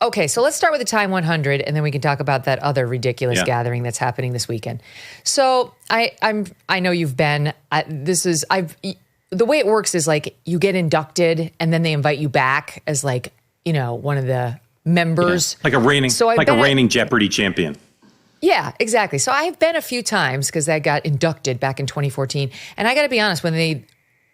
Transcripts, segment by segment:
Okay, so let's start with the Time 100, and then we can talk about that other ridiculous gathering that's happening this weekend. So I know you've been. The way it works is like you get inducted, and then they invite you back as like one of the members, like a reigning Jeopardy champion. Yeah, exactly. So I've been a few times because I got inducted back in 2014, and I got to be honest, when they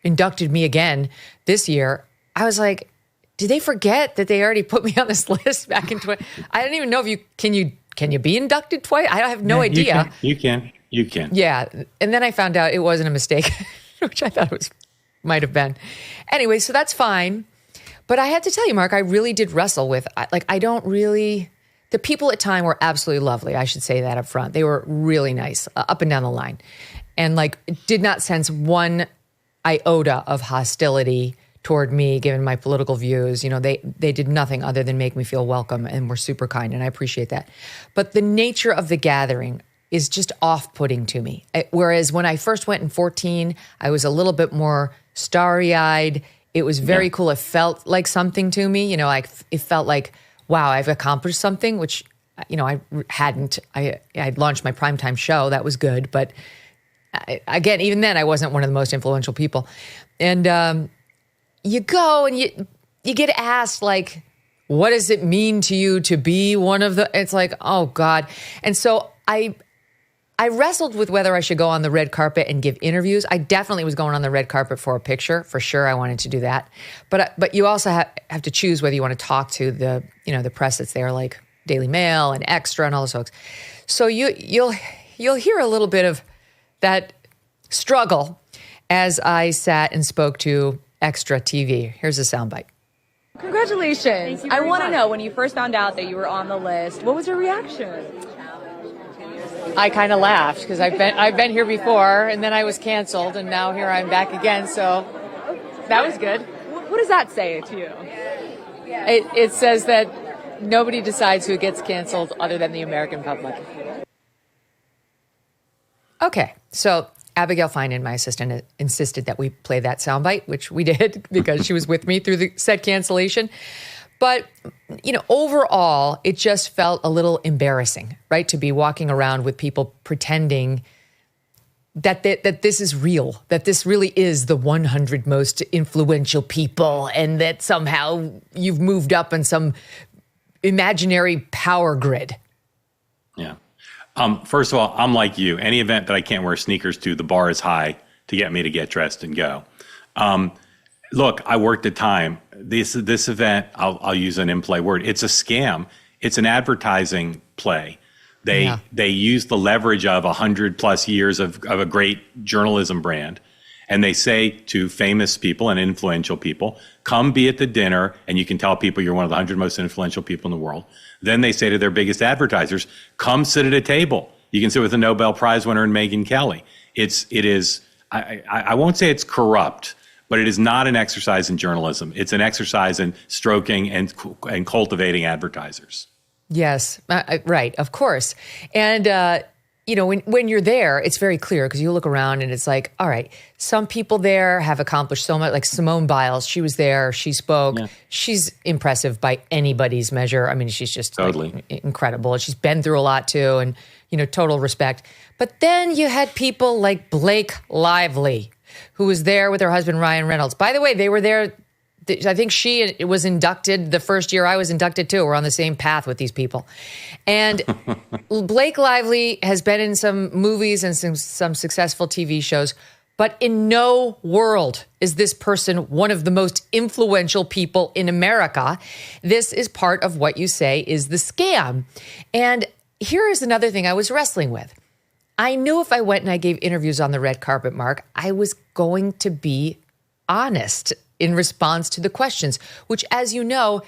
inducted me again this year, I was like, did they forget that they already put me on this list back in 20? I don't even know if you can be inducted twice? I have no idea. You can. Yeah. And then I found out it wasn't a mistake, which I thought it might have been. Anyway, so that's fine. But I had to tell you, Mark, I really did wrestle with, the people at Time were absolutely lovely. I should say that up front. They were really nice up and down the line, and did not sense one iota of hostility toward me, given my political views. They did nothing other than make me feel welcome and were super kind, and I appreciate that. But the nature of the gathering is just off-putting to me. Whereas when I first went in 2014, I was a little bit more starry-eyed. It was very cool. It felt like something to me. It felt like, wow, I've accomplished something, which, I hadn't. I had launched my primetime show. That was good. But again, even then, I wasn't one of the most influential people. And you go and you get asked, like, what does it mean to you to be one of the, it's like, oh God. And so I wrestled with whether I should go on the red carpet and give interviews. I definitely was going on the red carpet for a picture, for sure. I wanted to do that. But you also have to choose whether you want to talk to the press that's there, like Daily Mail and Extra and all those folks. So you'll hear a little bit of that struggle as I sat and spoke to Extra TV. Here's a soundbite. Congratulations. I want to know, when you first found out that you were on the list, what was your reaction? I kind of laughed because I've been here before, and then I was canceled, and now here I'm back again. So that was good. What does that say to you? It says that nobody decides who gets canceled other than the American public. Okay, so Abigail Finan, my assistant, insisted that we play that soundbite, which we did because she was with me through the said cancellation. But, overall, it just felt a little embarrassing, right? To be walking around with people pretending that this is real, that this really is the 100 most influential people, and that somehow you've moved up in some imaginary power grid. Yeah. First of all, I'm like you. Any event that I can't wear sneakers to, the bar is high to get me to get dressed and go. Look, I worked at Time. This event, I'll use an in-play word. It's a scam. It's an advertising play. They use the leverage of 100+ years of a great journalism brand, and they say to famous people and influential people, come be at the dinner, and you can tell people you're one of the 100 most influential people in the world. Then they say to their biggest advertisers, come sit at a table. You can sit with the Nobel Prize winner and Megyn Kelly. It is. I won't say it's corrupt, but it is not an exercise in journalism. It's an exercise in stroking and cultivating advertisers. Yes, right, of course. And, when you're there, it's very clear because you look around and it's like, all right, some people there have accomplished so much, like Simone Biles. She was there. She spoke. Yeah. She's impressive by anybody's measure. I mean, she's just totally incredible. She's been through a lot too, and, total respect. But then you had people like Blake Lively, who was there with her husband, Ryan Reynolds. By the way, they were there. I think she was inducted the first year I was inducted too. We're on the same path with these people. And Blake Lively has been in some movies and some successful TV shows, but in no world is this person one of the most influential people in America. This is part of what you say is the scam. And here is another thing I was wrestling with. I knew if I went and I gave interviews on the red carpet, Mark, I was going to be honest in response to the questions, which, as you know,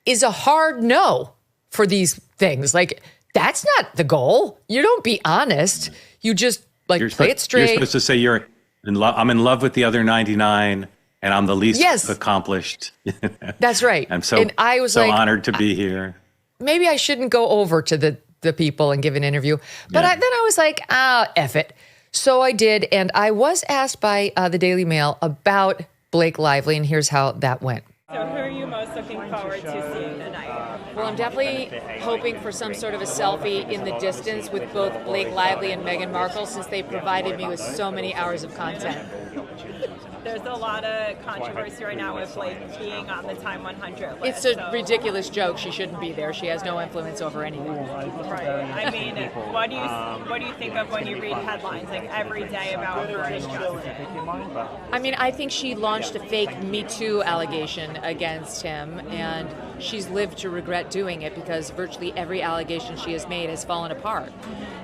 is a hard no for these things. Like, that's not the goal. You don't be honest. You just play it straight. You're supposed to say I'm in love with the other 99 and I'm the least accomplished. That's right. I'm so honored to be here. Maybe I shouldn't go over to the people and give an interview. But then I was like, F it. So I did. And I was asked by the Daily Mail about Blake Lively, and here's how that went. So who are you most looking forward to seeing tonight? Well, I'm definitely hoping for some sort of a selfie in the distance with both Blake Lively and Meghan Markle, since they provided me with so many hours of content. There's a lot of controversy right now with Blake being on the Time 100 list. It's a ridiculous joke. She shouldn't be there. She has no influence over anything. Right. I mean, what do you think of when you read headlines like every day about her and Justin? I mean, I think she launched a fake Me Too allegation against him, and she's lived to regret doing it because virtually every allegation she has made has fallen apart.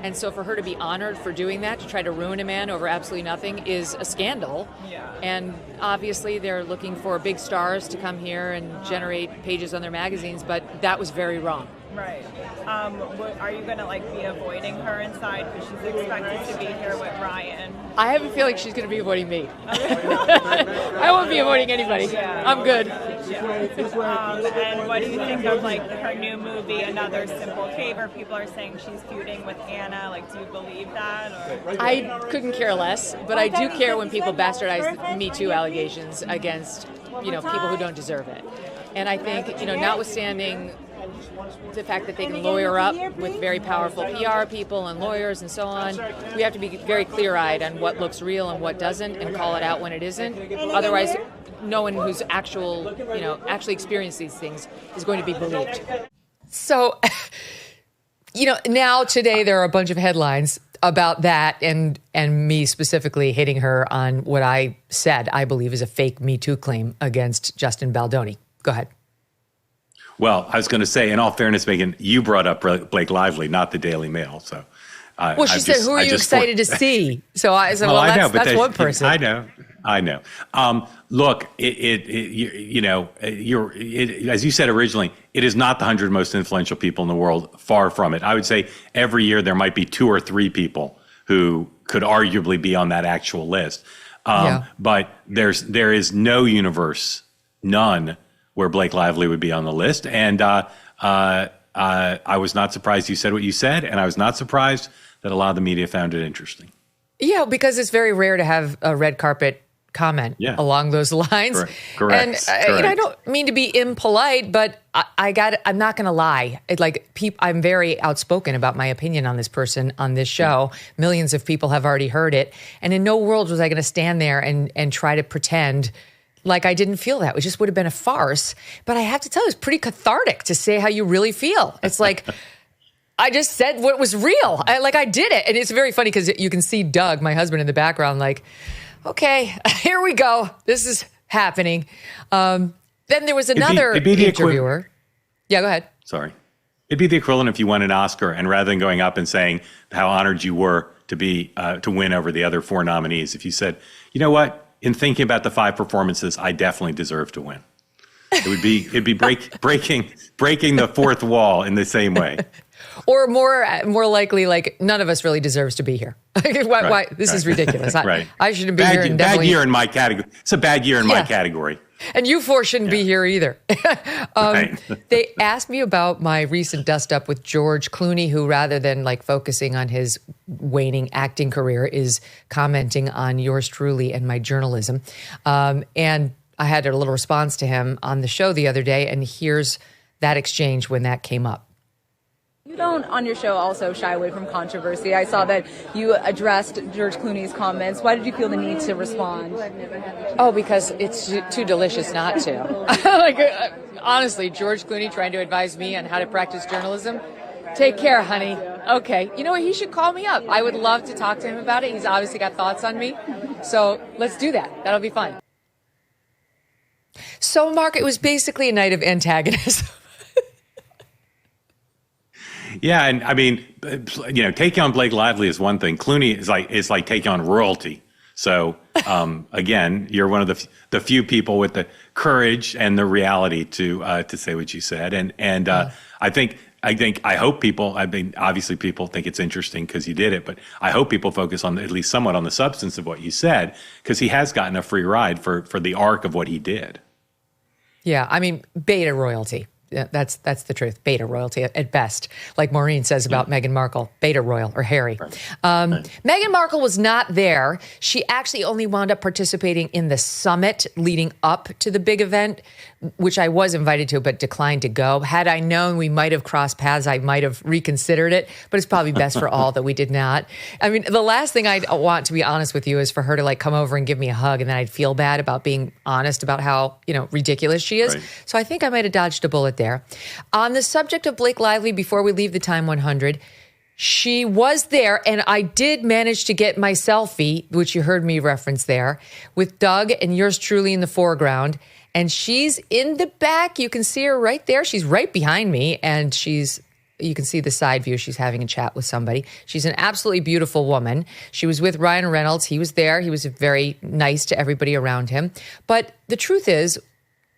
And so for her to be honored for doing that, to try to ruin a man over absolutely nothing, is a scandal. Yeah. And obviously they're looking for big stars to come here and generate pages on their magazines, but that was very wrong. Right. Are you going to be avoiding her inside because she's expected to be here with Ryan? I have a feeling she's going to be avoiding me. I won't be avoiding anybody. Yeah. I'm good. Yeah. And what do you think of her new movie, Another Simple Favor? People are saying she's feuding with Anna. Do you believe that? Or? I couldn't care less, but I do care when people bastardize Me Too allegations against, people who don't deserve it. And I think, notwithstanding the fact that they can lawyer up with very powerful PR people and lawyers and so on, we have to be very clear-eyed on what looks real and what doesn't, and call it out when it isn't. Otherwise, no one who's actually experienced these things is going to be believed. So, now today there are a bunch of headlines about that and me specifically hitting her on what I said I believe is a fake Me Too claim against Justin Baldoni. Go ahead. Well, I was going to say, in all fairness, Megyn, you brought up Blake Lively, not the Daily Mail. So, she said, "Who are you excited to see?" So I said, "Well, that's one person." I know. Look, as you said originally, it is not the 100 most influential people in the world. Far from it. I would say every year there might be 2 or 3 people who could arguably be on that actual list. But there is no universe, none, where Blake Lively would be on the list. And I was not surprised you said what you said, and I was not surprised that a lot of the media found it interesting. Yeah, because it's very rare to have a red carpet comment along those lines. Correct. And I don't mean to be impolite, but I'm not going to lie. I'm very outspoken about my opinion on this person on this show. Millions of people have already heard it. And in no world was I going to stand there and try to pretend like I didn't feel that. It just would have been a farce. But I have to tell you, it's pretty cathartic to say how you really feel. It's like, I just said what was real. I did it. And it's very funny because you can see Doug, my husband, in the background, okay, here we go. This is happening. Then there was another interviewer. Yeah, go ahead. Sorry. It'd be the equivalent if you won an Oscar and rather than going up and saying how honored you were to win over the other 4 nominees, if you said, you know what? In thinking about the 5 performances, I definitely deserve to win. It'd be breaking the fourth wall in the same way. Or more likely, none of us really deserves to be here. Why? This is ridiculous. I shouldn't be here. Bad year in my category. It's a bad year in my category. And you 4 shouldn't be here either. They asked me about my recent dust up with George Clooney, who rather than focusing on his waning acting career is commenting on yours truly and my journalism. And I had a little response to him on the show the other day, and here's that exchange when that came up. You don't, on your show, also shy away from controversy. I saw that you addressed George Clooney's comments. Why did you feel the need to respond? Oh, because it's too delicious not to. Honestly, George Clooney trying to advise me on how to practice journalism. Take care, honey. Okay. You know what? He should call me up. I would love to talk to him about it. He's obviously got thoughts on me. So let's do that. That'll be fun. So, Mark, it was basically a night of antagonism. Yeah, and I mean, taking on Blake Lively is one thing. Clooney is like taking on royalty. So again, you're one of the few people with the courage and the reality to say what you said. And I hope people. I mean, obviously, people think it's interesting because you did it, but I hope people focus on at least somewhat on the substance of what you said, because he has gotten a free ride for the arc of what he did. Yeah, I mean, beta royalty. That's the truth. Beta royalty at best, like Maureen says about Meghan Markle, beta royal or Harry. Meghan Markle was not there. She actually only wound up participating in the summit leading up to the big event, which I was invited to, but declined to go. Had I known we might have crossed paths, I might have reconsidered it, but it's probably best for all that we did not. I mean, the last thing I'd want, to be honest with you, is for her to like come over and give me a hug, and then I'd feel bad about being honest about how, ridiculous she is. Right. So I think I might have dodged a bullet there. On the subject of Blake Lively, before we leave the Time 100, she was there, and I did manage to get my selfie, which you heard me reference there, with Doug and yours truly in the foreground. And she's in the back. You can see her right there. She's right behind me, and you can see the side view. She's having a chat with somebody. She's an absolutely beautiful woman. She was with Ryan Reynolds. He was there. He was very nice to everybody around him. But the truth is,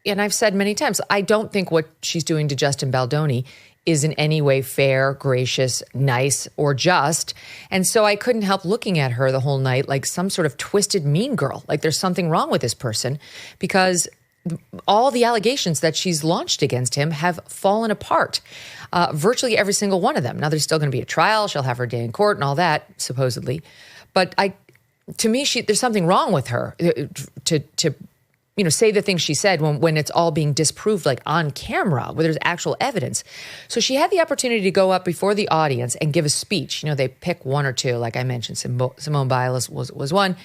and I've said many times, I don't think what she's doing to Justin Baldoni is in any way fair, gracious, nice, or just. And so I couldn't help looking at her the whole night like some sort of twisted mean girl. Like there's something wrong with this person, because all the allegations that she's launched against him have fallen apart. Virtually every single one of them. Now, there's still going to be a trial. She'll have her day in court and all that, supposedly. But to me, there's something wrong with her to say the things she said when it's all being disproved, like on camera, where there's actual evidence. So she had the opportunity to go up before the audience and give a speech. They pick one or two, like I mentioned. Simone Biles was one.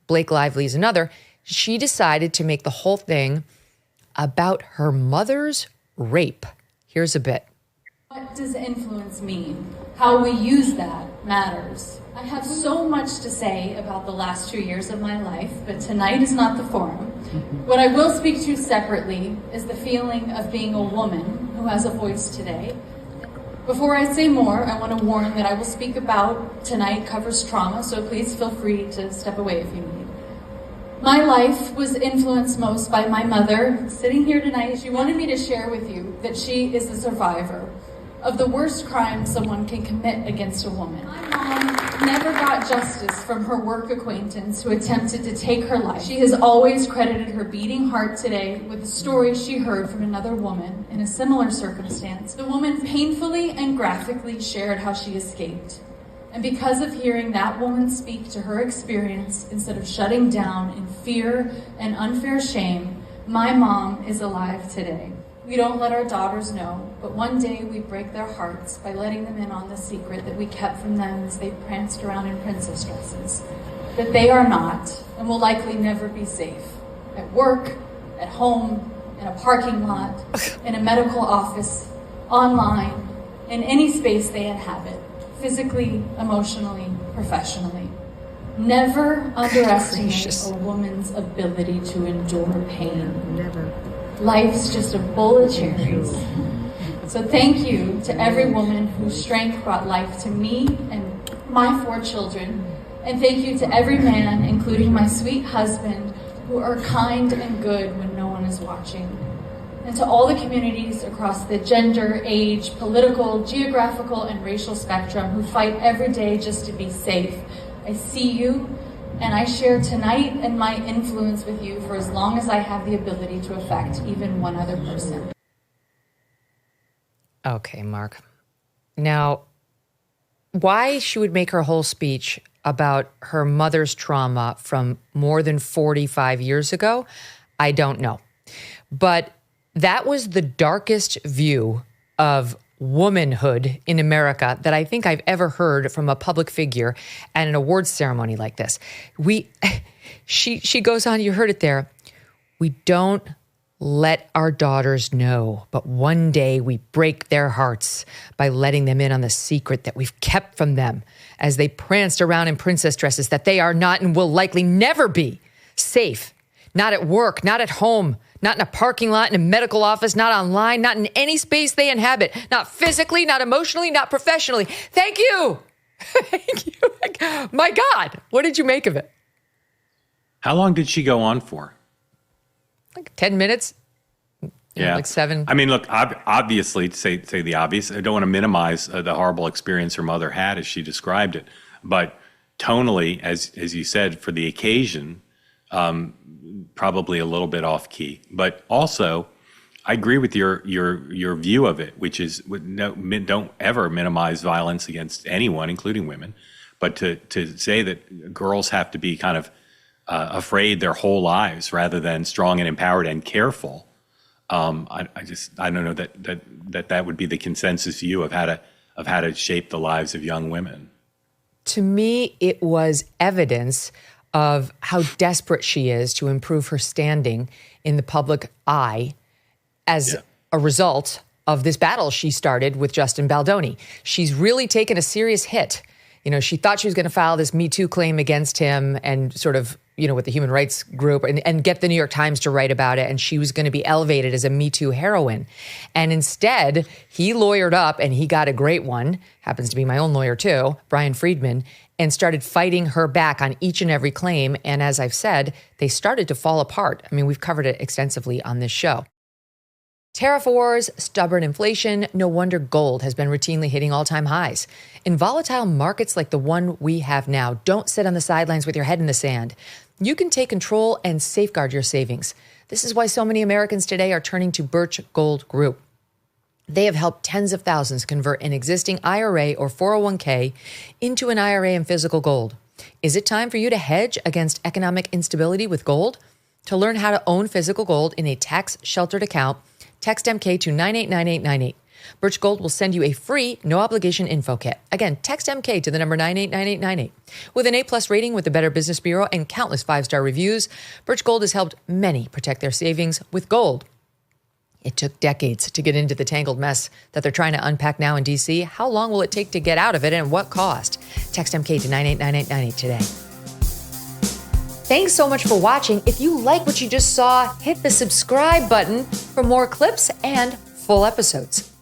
Blake Lively is another. She decided to make the whole thing about her mother's rape. Here's a bit. What does influence mean? How we use that matters. I have so much to say about the last 2 years of my life, but tonight is not the forum. What I will speak to separately is the feeling of being a woman who has a voice today. Before I say more, I want to warn that I will speak about tonight covers trauma, so please feel free to step away if you need. My life was influenced most by my mother. Sitting here tonight, she wanted me to share with you that she is a survivor of the worst crime someone can commit against a woman. My mom never got justice from her work acquaintance who attempted to take her life. She has always credited her beating heart today with the story she heard from another woman in a similar circumstance. The woman painfully and graphically shared how she escaped. And because of hearing that woman speak to her experience instead of shutting down in fear and unfair shame, my mom is alive today. We don't let our daughters know, but one day we break their hearts by letting them in on the secret that we kept from them as they pranced around in princess dresses. That they are not, and will likely never be safe. At work, at home, in a parking lot, in a medical office, online, in any space they inhabit. Physically, emotionally, professionally. Never underestimate a woman's ability to endure pain. Never. Life's just a bowl of cherries. So thank you to every woman whose strength brought life to me and my 4 children. And thank you to every man, including my sweet husband, who are kind and good when no one is watching. And to all the communities across the gender, age, political, geographical, and racial spectrum who fight every day just to be safe. I see you, and I share tonight and my influence with you for as long as I have the ability to affect even one other person. Okay, Mark. Now, why she would make her whole speech about her mother's trauma from more than 45 years ago, I don't know. But that was the darkest view of womanhood in America that I think I've ever heard from a public figure at an awards ceremony like this. She goes on, you heard it there. We don't let our daughters know, but one day we break their hearts by letting them in on the secret that we've kept from them as they pranced around in princess dresses that they are not and will likely never be safe. Not at work, not at home, not in a parking lot, in a medical office, not online, not in any space they inhabit, not physically, not emotionally, not professionally. Thank you. Thank you. My God, what did you make of it? How long did she go on for? Like 10 minutes. Yeah. Like 7. I mean, look, obviously, to say the obvious, I don't want to minimize the horrible experience her mother had as she described it. But tonally, as you said, for the occasion, probably a little bit off key. But also, I agree with your view of it, which is don't ever minimize violence against anyone, including women. But to say that girls have to be kind of afraid their whole lives rather than strong and empowered and careful, I don't know that would be the consensus view of how to shape the lives of young women. To me, it was evidence of how desperate she is to improve her standing in the public eye as a result of this battle she started with Justin Baldoni. She's really taken a serious hit. You know, she thought she was going to file this Me Too claim against him and sort of, you know, with the human rights group and get the New York Times to write about it. And she was going to be elevated as a Me Too heroine. And instead, he lawyered up and he got a great one, happens to be my own lawyer too, Brian Friedman, and started fighting her back on each and every claim. And as I've said, they started to fall apart. I mean, we've covered it extensively on this show. Tariff wars, stubborn inflation, no wonder gold has been routinely hitting all-time highs. In volatile markets like the one we have now, don't sit on the sidelines with your head in the sand. You can take control and safeguard your savings. This is why so many Americans today are turning to Birch Gold Group. They have helped tens of thousands convert an existing IRA or 401k into an IRA in physical gold. Is it time for you to hedge against economic instability with gold? To learn how to own physical gold in a tax-sheltered account, text MK to 989898. Birch Gold will send you a free, no-obligation info kit. Again, text MK to the number 989898. With an A-plus rating with the Better Business Bureau and countless 5-star reviews, Birch Gold has helped many protect their savings with gold. It took decades to get into the tangled mess that they're trying to unpack now in D.C. How long will it take to get out of it, and what cost? Text MK to 989898 today. Thanks so much for watching. If you like what you just saw, hit the subscribe button for more clips and full episodes.